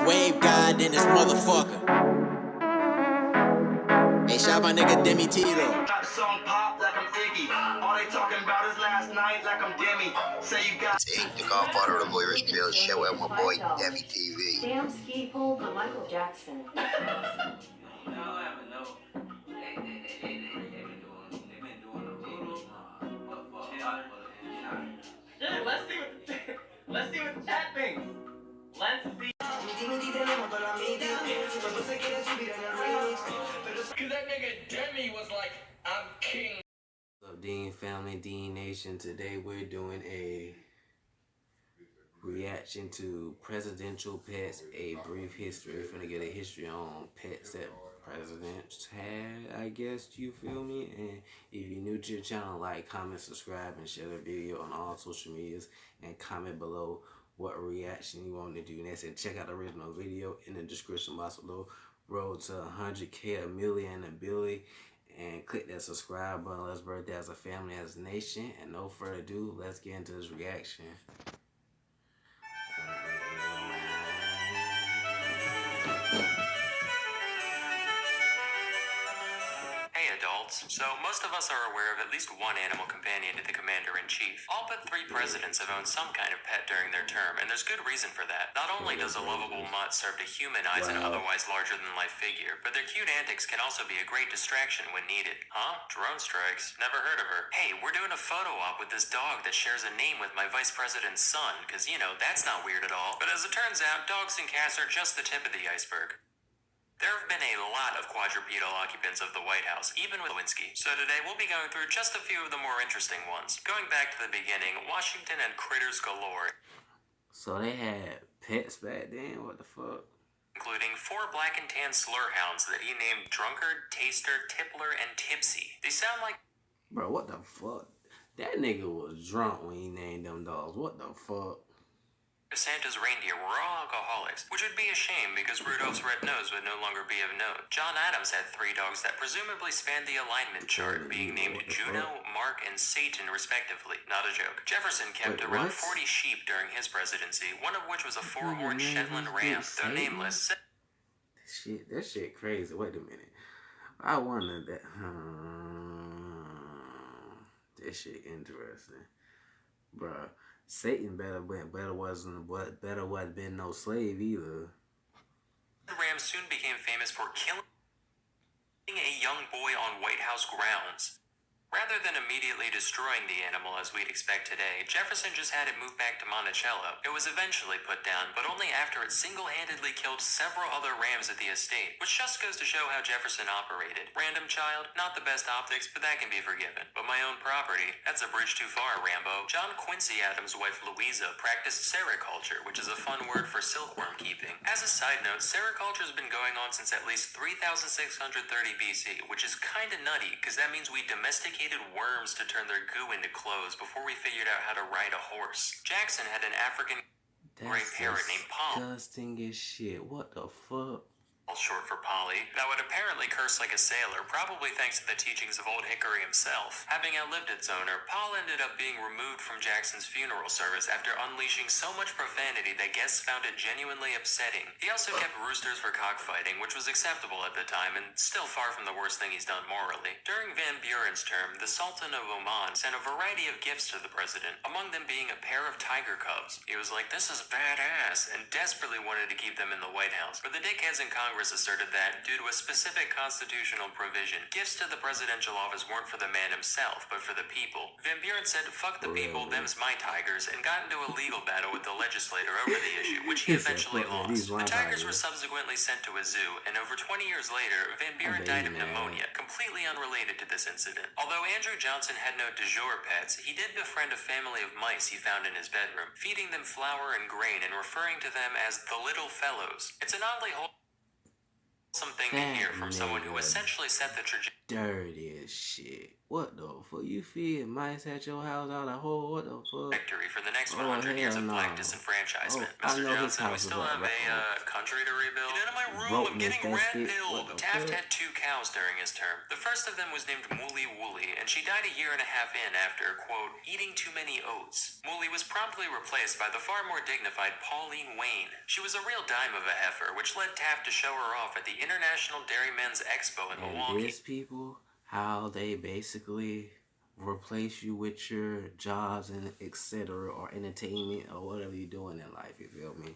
wave god in this motherfucker. Hey, shout my nigga Demi Tito. Song pop like I'm Iggy. All they talking about is last night like I'm Demi. Say you got. It's Ink, the godfather of the Irish Trail Show, and my boy Demi TV. Damn ski pole for Michael Jackson. Let's see what the chat thinks. Let's see. Cause that nigga Demi was like, I'm king. What's up, Dean family, Dean Nation? Today we're doing a reaction to presidential pets, a brief history. We're gonna get a history on pets that presidents had, I guess, you feel me? And if you're new to the channel, like, comment, subscribe, and share the video on all social medias, and comment below what reaction you want to do next, and check out the original video in the description box below. Road to 100K, a million, a billion, and click that subscribe button. Let's birth as a family, as a nation. And no further ado, let's get into this reaction. Hey adults, so most of us are aware of at least one animal companion to the commander-in-chief. All but 3 presidents have owned some kind of pet during their term, and there's good reason for that. Not only does a lovable mutt serve to humanize an otherwise larger-than-life figure, but their cute antics can also be a great distraction when needed. Huh? Drone strikes? Never heard of her. Hey, we're doing a photo op with this dog that shares a name with my vice president's son, because, you know, that's not weird at all. But as it turns out, dogs and cats are just the tip of the iceberg. There have been a lot of quadrupedal occupants of the White House, even with Lewinsky. So today we'll be going through just a few of the more interesting ones. Going back to the beginning, Washington and critters galore. So they had pets back then? What the fuck? Including 4 black and tan slur hounds that he named Drunkard, Taster, Tippler, and Tipsy. They sound like... Bro, what the fuck? That nigga was drunk when he named them dogs. What the fuck? Santa's reindeer were all alcoholics, which would be a shame because Rudolph's red nose would no longer be of note. John Adams had 3 dogs that presumably spanned the alignment chart, being named Juno, Mark, and Satan respectively. Not a joke. Jefferson kept around 40 sheep during his presidency, one of which was a 4-horned Shetland ram, though nameless. That shit crazy. Wait a minute. I wonder that. This shit interesting, bruh. Satan better wasn't been no slave either. The ram soon became famous for killing a young boy on White House grounds. Rather than immediately destroying the animal as we'd expect today, Jefferson just had it moved back to Monticello. It was eventually put down, but only after it single-handedly killed several other rams at the estate, which just goes to show how Jefferson operated. Random child, not the best optics, but that can be forgiven. But my own property, that's a bridge too far, Rambo. John Quincy Adams' wife Louisa practiced sericulture, which is a fun word for silkworm keeping. As a side note, sericulture has been going on since at least 3630 BC, which is kinda nutty, because that means we domesticated worms to turn their goo into clothes before we figured out how to ride a horse. Jackson had an African gray parrot named Paul. Disgusting as shit. What the fuck? Short for Polly, that would apparently curse like a sailor, probably thanks to the teachings of Old Hickory himself. Having outlived its owner, Paul ended up being removed from Jackson's funeral service after unleashing so much profanity that guests found it genuinely upsetting. He also kept roosters for cockfighting, which was acceptable at the time and still far from the worst thing he's done morally. During Van Buren's term, the Sultan of Oman sent a variety of gifts to the president, among them being a pair of tiger cubs. He was like, "This is badass," and desperately wanted to keep them in the White House, but the dickheads in Congress asserted that, due to a specific constitutional provision, gifts to the presidential office weren't for the man himself, but for the people. Van Buren said, "Fuck the people, them's my tigers," and got into a legal battle with the legislator over the issue, which he eventually lost. The tigers were subsequently sent to a zoo, and over 20 years later, Van Buren died of pneumonia, completely unrelated to this incident. Although Andrew Johnson had no de jour pets, he did befriend a family of mice he found in his bedroom, feeding them flour and grain and referring to them as the little fellows. It's an oddly something to hear from someone who essentially set the trajectory. Dirty as shit. What the fuck? You feed mice at your house out of hole? What the fuck? Victory for the next Oh, 100 years hell of no. black disenfranchisement. Oh, I Mr. know his Johnson, we house was still like have a country to rebuild. Get out of my room, I'm Brokeness, getting that's red it. pilled. What the Taft fuck? had 2 cows during his term. The first of them was named Mooly Wooly, and she died a year and a half in after, quote, eating too many oats. Mooly was promptly replaced by the far more dignified Pauline Wayne. She was a real dime of a heifer, which led Taft to show her off at the International Dairymen's Expo in And Milwaukee. this people, how they basically replace you with your jobs and etc. or entertainment or whatever you're doing in life, you feel me?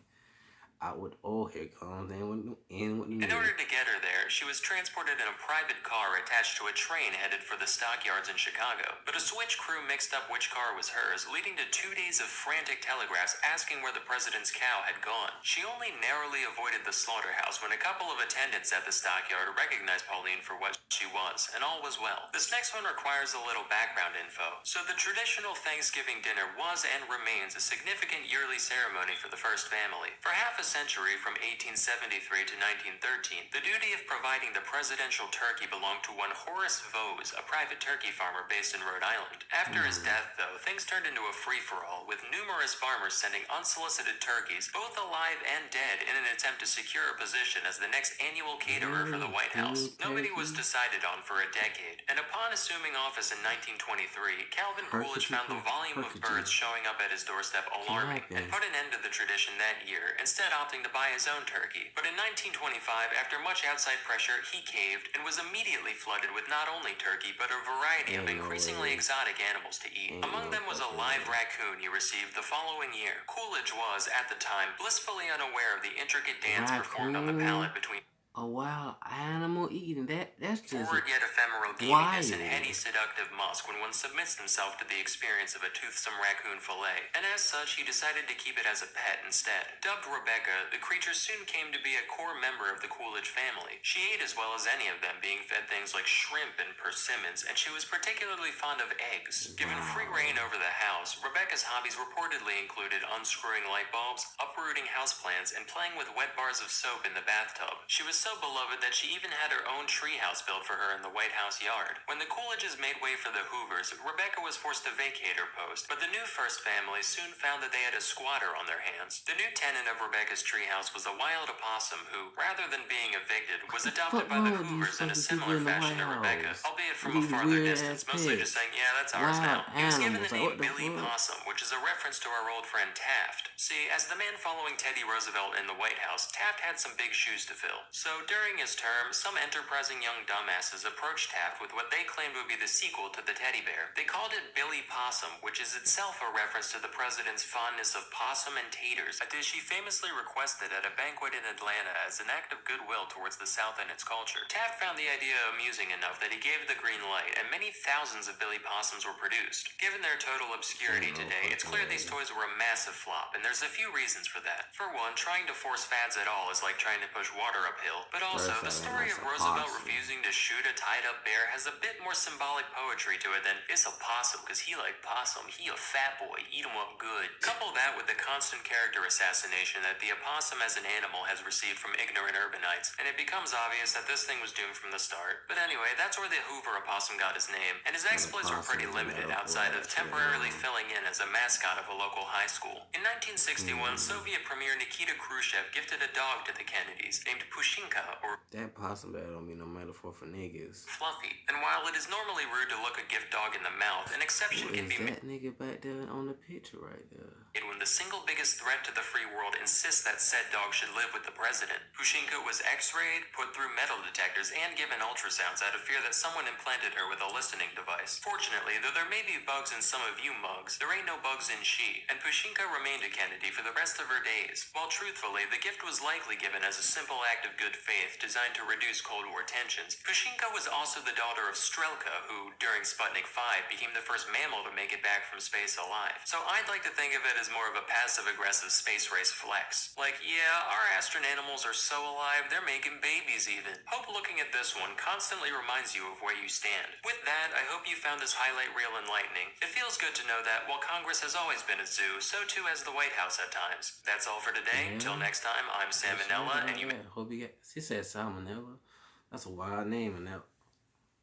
I would, oh, here comes In order to get her there, she was transported in a private car attached to a train headed for the stockyards in Chicago. But a switch crew mixed up which car was hers, leading to 2 days of frantic telegraphs asking where the president's cow had gone. She only narrowly avoided the slaughterhouse when a couple of attendants at the stockyard recognized Pauline for what she was, and all was well. This next one requires a little background info. So the traditional Thanksgiving dinner was and remains a significant yearly ceremony for the first family. For half a century, from 1873 to 1913, the duty of providing the presidential turkey belonged to one Horace Vose, a private turkey farmer based in Rhode Island. After his death, though, things turned into a free-for-all, with numerous farmers sending unsolicited turkeys, both alive and dead, in an attempt to secure a position as the next annual caterer for the White House. Nobody was decided on for a decade, and upon assuming office in 1923, Calvin Coolidge found the volume of birds showing up at his doorstep alarming, and put an end to the tradition that year, instead opting to buy his own turkey. But in 1925, after much outside pressure, he caved and was immediately flooded with not only turkey, but a variety of increasingly exotic animals to eat. Among them was a live raccoon he received the following year. Coolidge was, at the time, blissfully unaware of the intricate dance performed on the pallet between a wild animal eating that's just forward yet ephemeral gaminess and heady seductive musk when one submits himself to the experience of a toothsome raccoon fillet, and as such he decided to keep it as a pet instead. Dubbed Rebecca, the creature soon came to be a core member of the Coolidge family. She ate as well as any of them, being fed things like shrimp and persimmons, and she was particularly fond of eggs. Given free reign over the house, Rebecca's hobbies reportedly included unscrewing light bulbs, uprooting houseplants, and playing with wet bars of soap in the bathtub. She was so beloved that she even had her own treehouse built for her in the White House yard. When the Coolidges made way for the Hoovers, Rebecca was forced to vacate her post, but the new first family soon found that they had a squatter on their hands. The new tenant of Rebecca's treehouse was a wild opossum who, rather than being evicted, was adopted by the Hoovers in a similar fashion to Rebecca, albeit from a farther distance, mostly just saying, yeah, that's ours now. He was given the name Billy Possum, which is a reference to our old friend Taft. See, as the man following Teddy Roosevelt in the White House, Taft had some big shoes to fill. So during his term, some enterprising young dumbasses approached Taft with what they claimed would be the sequel to the teddy bear. They called it Billy Possum, which is itself a reference to the president's fondness of possum and taters, a dish he famously requested at a banquet in Atlanta as an act of goodwill towards the South and its culture. Taft found the idea amusing enough that he gave the green light, and many thousands of Billy Possums were produced. Given their total obscurity today, it's clear these toys were a massive flop, and there's a few reasons for that. For one, trying to force fads at all is like trying to push water uphill, but also the story of Roosevelt refusing to shoot a tied-up bear has a bit more symbolic poetry to it than it's a possum because he like possum, he a fat boy, eat him up good. Couple that with the constant character assassination that the opossum as an animal has received from ignorant urbanites, and it becomes obvious that this thing was doomed from the start. But anyway, that's where the Hoover opossum got his name, and his exploits were pretty limited outside of temporarily filling in as a mascot of a local high school. In 1961, Soviet Premier Nikita Khrushchev gifted a dog to the Kennedys named Pushinka, or that possum that don't mean no metaphor for niggas. Fluffy. And while it is normally rude to look a gift dog in the mouth, an exception can be made. That nigga back there on the picture right there. When the single biggest threat to the free world insists that said dog should live with the president. Pushinka was x-rayed, put through metal detectors, and given ultrasounds out of fear that someone implanted her with a listening device. Fortunately, though there may be bugs in some of you mugs, there ain't no bugs in she, and Pushinka remained a Kennedy for the rest of her days. While truthfully, the gift was likely given as a simple act of good faith designed to reduce Cold War tensions, Pushinka was also the daughter of Strelka, who, during Sputnik 5, became the first mammal to make it back from space alive. So I'd like to think of it as more of a passive-aggressive space race flex. Like, yeah, our astronanimals are so alive, they're making babies even. Hope looking at this one constantly reminds you of where you stand. With that, I hope you found this highlight reel enlightening. It feels good to know that while Congress has always been a zoo, so too has the White House at times. That's all for today. Till next time, I'm Salmonella, and you... Hope you get... She said Salmonella? That's a wild name, and that...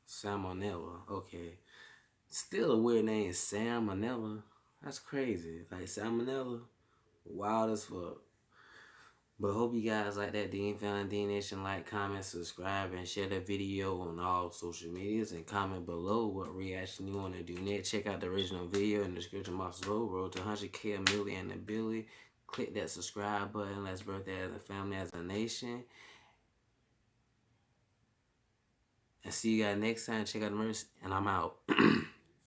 Salmonella. Okay. Still a weird name, Salmonella. That's crazy. Like Salmonella, wild as fuck. But hope you guys like that Dean Family D Nation. Like, comment, subscribe, and share the video on all social medias. And comment below what reaction you want to do next. Check out the original video in the description box below. Road to 100K, a million, and a billion. Click that subscribe button. Let's birthday as a family, as a nation. And see you guys next time. Check out the merch. And I'm out.